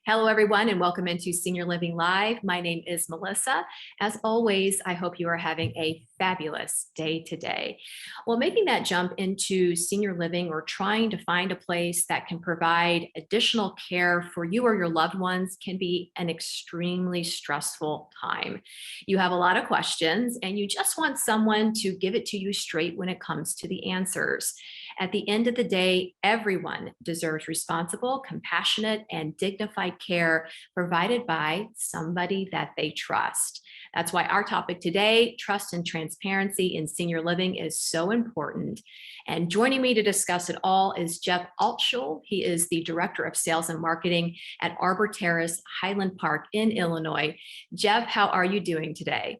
Hello, everyone, and welcome into Senior Living Live. My name is Melissa. As always, I hope you are having a fabulous day today. Well, making that jump into senior living or trying to find a place that can provide additional care for you or your loved ones can be an extremely stressful time. You have a lot of questions, and you just want someone to give it to you straight when it comes to the answers. At the end of the day, everyone deserves responsible, compassionate, and dignified care provided by somebody that they trust. That's why our topic today, trust and transparency in senior living, is so important. And joining me to discuss it all is Jeff Altschul. He is the Director of Sales and Marketing at Arbor Terrace Highland Park in Illinois. Jeff, how are you doing today?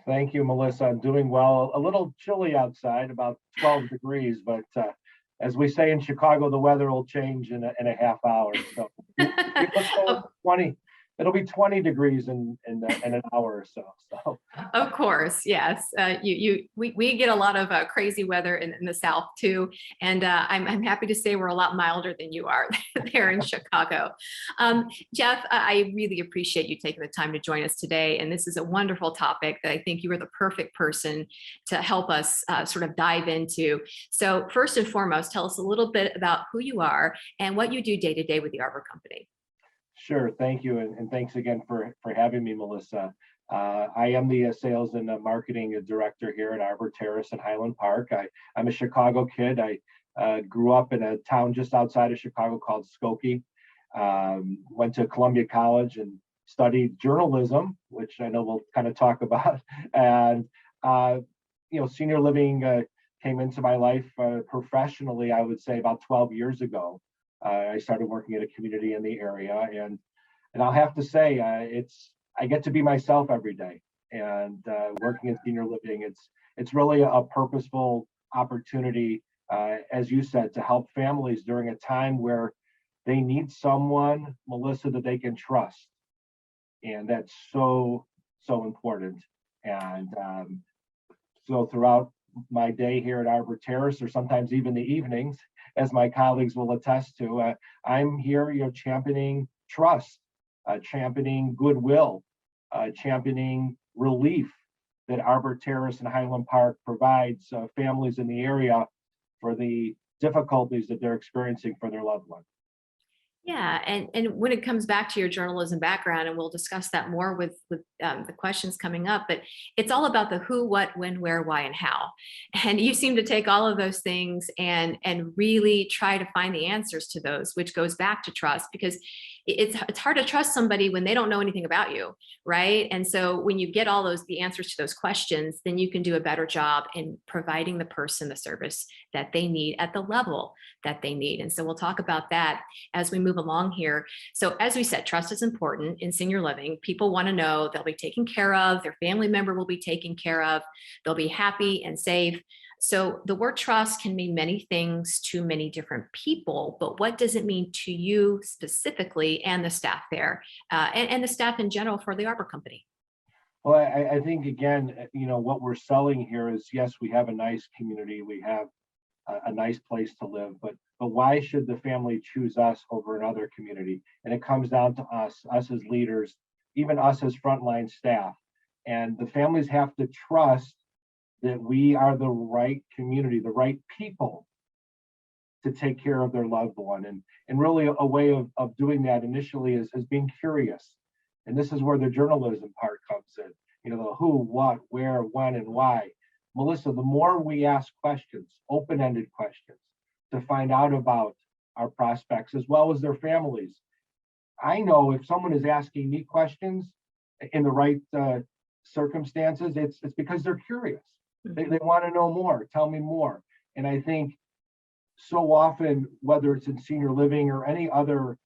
Thank you, Melissa. I'm doing well. A little chilly outside, about 12 degrees, but as we say in Chicago, the weather will change in a half hour. So we look forward to 20. It'll be 20 degrees in an hour or so. So Of course, yes. We get a lot of crazy weather in the South too, and I'm happy to say we're a lot milder than you are there in Chicago. Jeff, I really appreciate you taking the time to join us today, and this is a wonderful topic that I think you are the perfect person to help us sort of dive into. So first and foremost, tell us a little bit about who you are and what you do day to day with the Arbor Company. sure, thank you, and thanks again for having me, Melissa. I am the sales and marketing director here at Arbor Terrace in Highland Park. I'm a Chicago kid. I grew up in a town just outside of Chicago called Skokie. Went to Columbia College and studied journalism, which I know we'll kind of talk about. And senior living came into my life professionally, I would say about 12 years ago. I started working at a community in the area, and I'll have to say I get to be myself every day. And working in senior living, it's really a purposeful opportunity, as you said, to help families during a time where they need someone, Melissa, that they can trust, and that's so important. And so throughout my day here at Arbor Terrace, or sometimes even the evenings, as my colleagues will attest to, I'm here, championing trust, championing goodwill, championing relief that Arbor Terrace and Highland Park provides families in the area for the difficulties that they're experiencing for their loved ones. Yeah, and when it comes back to your journalism background, and we'll discuss that more with the questions coming up, but it's all about the who, what, when, where, why, and how. And you seem to take all of those things and really try to find the answers to those, which goes back to trust, because it's hard to trust somebody when they don't know anything about you, right? And so when you get all the answers to those questions, then you can do a better job in providing the person the service that they need at the level that they need. And so we'll talk about that as we move along here. So as we said, trust is important in senior living. People want to know they'll be taken care of, their family member will be taken care of, they'll be happy and safe. So the word trust can mean many things to many different people, but what does it mean to you specifically and the staff there, and the staff in general for the Arbor Company? Well, I think, again, what we're selling here is, yes, we have a nice community, we have a nice place to live, but why should the family choose us over another community? And it comes down to us as leaders, even us as frontline staff. And the families have to trust that we are the right community, the right people to take care of their loved one. And really a way of doing that initially is being curious. And this is where the journalism part comes in, the who, what, where, when, and why. Melissa, the more we ask questions, open-ended questions, to find out about our prospects as well as their families. I know if someone is asking me questions in the right circumstances, it's because they're curious. They want to know more, tell me more. And I think so often, whether it's in senior living or any other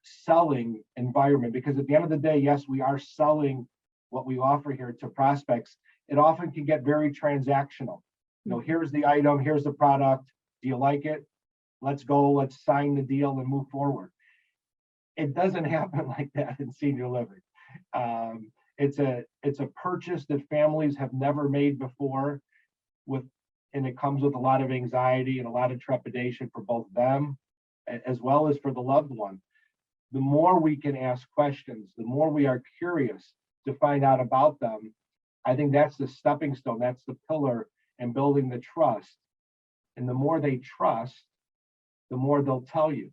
selling environment, because at the end of the day, yes, we are selling what we offer here to prospects, it often can get very transactional. Here's the item, here's the product. Do you like it? Let's go, let's sign the deal and move forward. It doesn't happen like that in senior living. It's a purchase that families have never made before, and it comes with a lot of anxiety and a lot of trepidation for both them as well as for the loved one. the more we can ask questions, the more we are curious to find out about them, I think that's the stepping stone, that's the pillar in building the trust. And the more they trust, the more they'll tell you.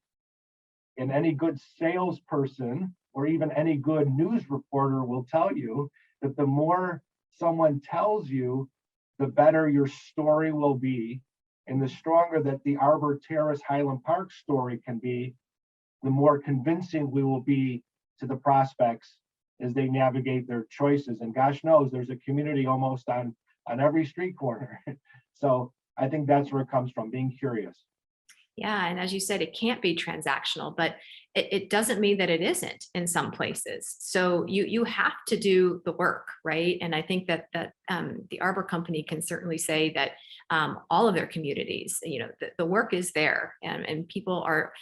And any good salesperson or even any good news reporter will tell you that the more someone tells you, the better your story will be. And the stronger that the Arbor Terrace Highland Park story can be, the more convincing we will be to the prospects as they navigate their choices. And gosh knows there's a community almost on every street corner. So I think that's where it comes from, being curious. Yeah, and as you said, it can't be transactional, but it doesn't mean that it isn't in some places. So you have to do the work, right? And I think that the Arbor Company can certainly say that all of their communities, the work is there, and people are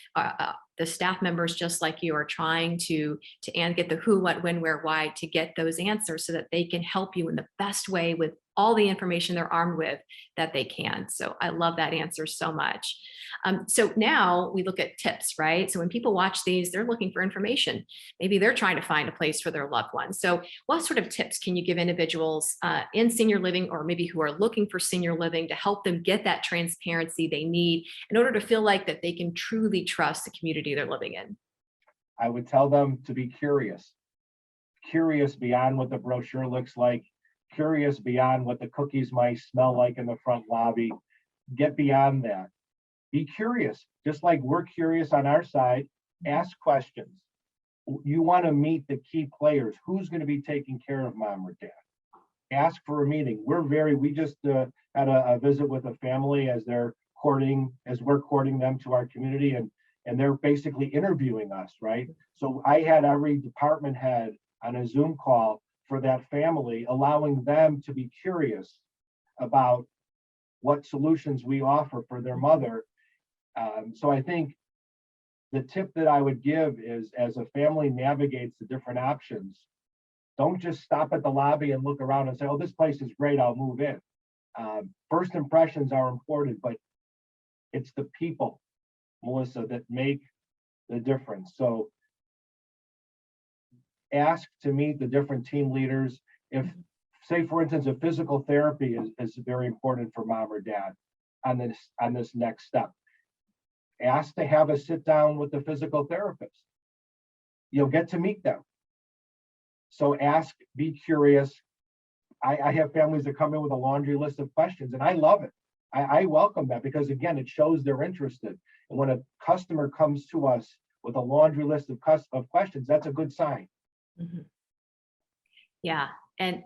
the staff members, just like you, are trying to and get the who, what, when, where, why, to get those answers so that they can help you in the best way with all the information they're armed with that they can. So I love that answer so much. So now we look at tips, right? So when people watch these, they're looking for information. Maybe they're trying to find a place for their loved ones. So what sort of tips can you give individuals in senior living, or maybe who are looking for senior living, to help them get that transparency they need in order to feel like that they can truly trust the community they're living in? I would tell them to be curious beyond what the brochure looks like, curious beyond what the cookies might smell like in the front lobby. Get beyond that. Be curious, just like we're curious on our side. Ask questions. You want to meet the key players. Who's going to be taking care of mom or dad? Ask for a meeting. We just had a visit with a family as we're courting them to our community, and they're basically interviewing us, right? So I had every department head on a Zoom call for that family, allowing them to be curious about what solutions we offer for their mother. So I think the tip that I would give is, as a family navigates the different options, don't just stop at the lobby and look around and say, oh, this place is great, I'll move in. First impressions are important, but it's the people, Melissa, that make the difference. So ask to meet the different team leaders. If, say, for instance, if physical therapy is very important for mom or dad on this next step, ask to have a sit down with the physical therapist. You'll get to meet them. So ask, be curious. I have families that come in with a laundry list of questions, and I love it. I welcome that, because again, it shows they're interested. And when a customer comes to us with a laundry list of questions, that's a good sign. Mm-hmm. Yeah. And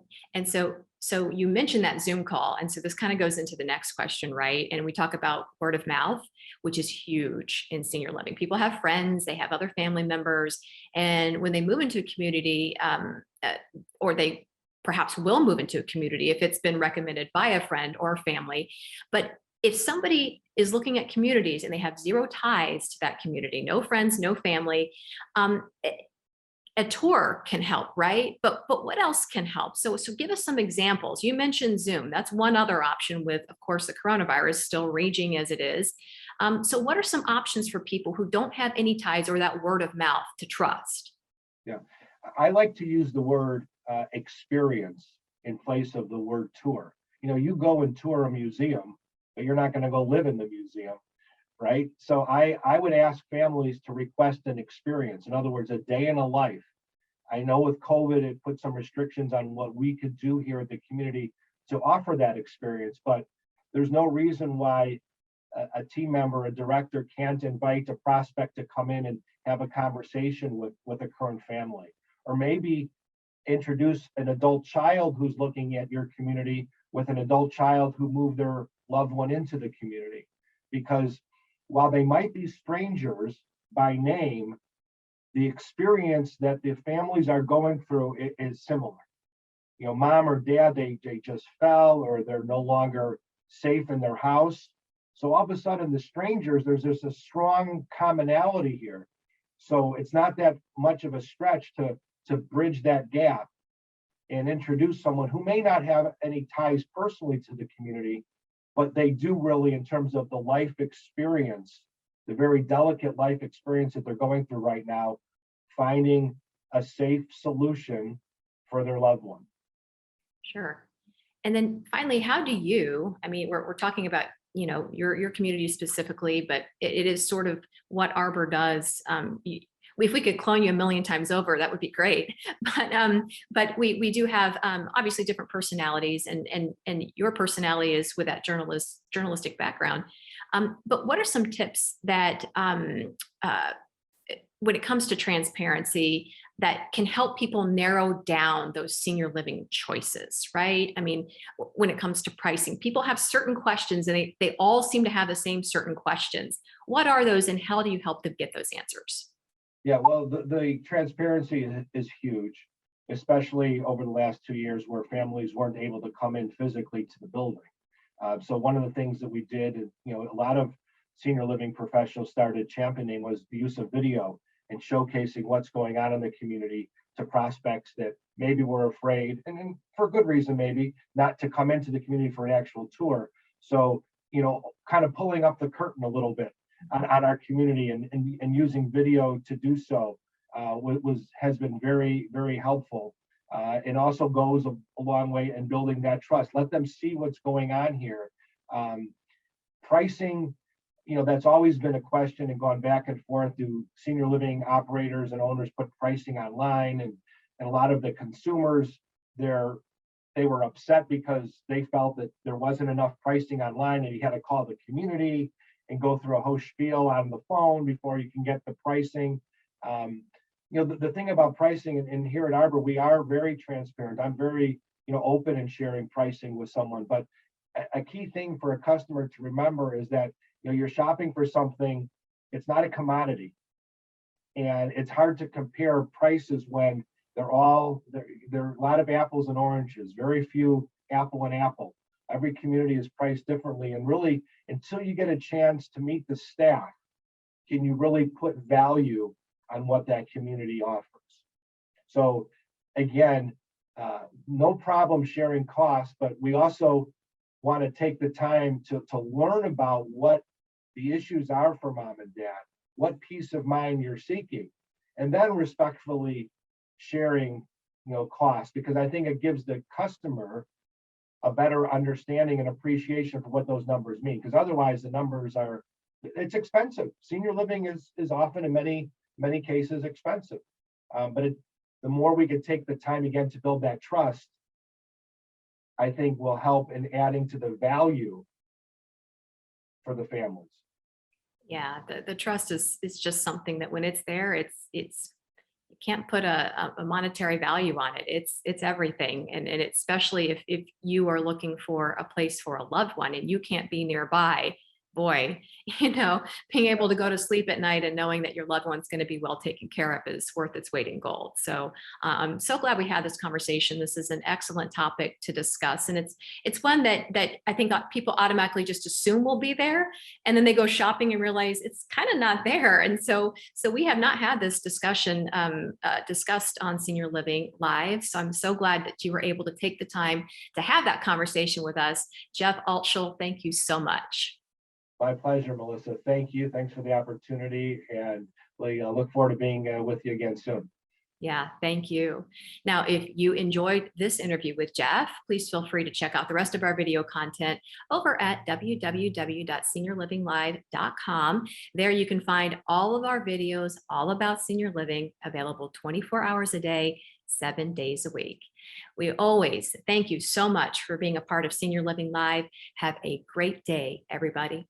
so you mentioned that Zoom call. And so this kind of goes into the next question, right? And we talk about word of mouth, which is huge in senior living. People have friends, they have other family members. And when they move into a community, or they perhaps will move into a community if it's been recommended by a friend or family. But if somebody is looking at communities and they have zero ties to that community, no friends, no family, a tour can help, right? But what else can help? So give us some examples. You mentioned Zoom. That's one other option with, of course, the coronavirus still raging as it is. So what are some options for people who don't have any ties or that word of mouth to trust? Yeah, I like to use the word experience in place of the word tour. You go and tour a museum, but you're not going to go live in the museum, right? So I would ask families to request an experience. In other words, a day in a life. I know with COVID, it put some restrictions on what we could do here at the community to offer that experience, but there's no reason why a team member, a director, can't invite a prospect to come in and have a conversation with a current family, or maybe introduce an adult child who's looking at your community with an adult child who moved their loved one into the community. Because while they might be strangers by name, the experience that the families are going through is similar. Mom or dad, they just fell, or they're no longer safe in their house. So all of a sudden, the strangers, there's just a strong commonality here. So it's not that much of a stretch to bridge that gap and introduce someone who may not have any ties personally to the community, but they do really, in terms of the life experience, the very delicate life experience that they're going through right now, finding a safe solution for their loved one. Sure. And then finally, how do you, I mean, we're talking about, your community specifically, but it is sort of what Arbor does. If we could clone you a million times over, that would be great. But we do have obviously different personalities, and your personality is with that journalistic background. But what are some tips that when it comes to transparency that can help people narrow down those senior living choices, right? I mean, when it comes to pricing, people have certain questions and they all seem to have the same certain questions. What are those and how do you help them get those answers? Yeah, well, the transparency is huge, especially over the last 2 years where families weren't able to come in physically to the building. So one of the things that we did, a lot of senior living professionals started championing was the use of video and showcasing what's going on in the community to prospects that maybe were afraid, and for good reason maybe, not to come into the community for an actual tour. So, kind of pulling up the curtain a little bit on our community and using video to do so has been very, very helpful. It also goes a long way in building that trust. Let them see what's going on here. Pricing, that's always been a question and gone back and forth. Do senior living operators and owners put pricing online? And a lot of the consumers, they were upset because they felt that there wasn't enough pricing online and you had to call the community and go through a whole spiel on the phone before you can get the pricing. The thing about pricing, and here at Arbor, we are very transparent. I'm very, open in sharing pricing with someone. But a key thing for a customer to remember is that, you're shopping for something, it's not a commodity. And it's hard to compare prices when there are a lot of apples and oranges, very few apple and apple. Every community is priced differently. And really, until you get a chance to meet the staff, can you really put value on what that community offers? So again, no problem sharing costs, but we also want to take the time to learn about what the issues are for mom and dad, what peace of mind you're seeking, and then respectfully sharing, costs, because I think it gives the customer a better understanding and appreciation for what those numbers mean. Because otherwise the numbers it's expensive. Senior living is often in many cases expensive. But the more we could take the time again to build that trust, I think will help in adding to the value for the families. Yeah, the trust is just something that when it's there, it's you can't put a monetary value on it. It's everything. And especially if you are looking for a place for a loved one and you can't be nearby, boy, being able to go to sleep at night and knowing that your loved one's going to be well taken care of is worth its weight in gold. So I'm so glad we had this conversation. This is an excellent topic to discuss. And it's one that I think people automatically just assume will be there. And then they go shopping and realize it's kind of not there. And so we have not had this discussion discussed on Senior Living Live. So I'm so glad that you were able to take the time to have that conversation with us. Jeff Altschul, thank you so much. My pleasure, Melissa. Thank you. Thanks for the opportunity, and we look forward to being with you again soon. Yeah, thank you. Now, if you enjoyed this interview with Jeff, please feel free to check out the rest of our video content over at www.seniorlivinglive.com. There you can find all of our videos all about senior living, available 24 hours a day, 7 days a week. We always thank you so much for being a part of Senior Living Live. Have a great day, everybody.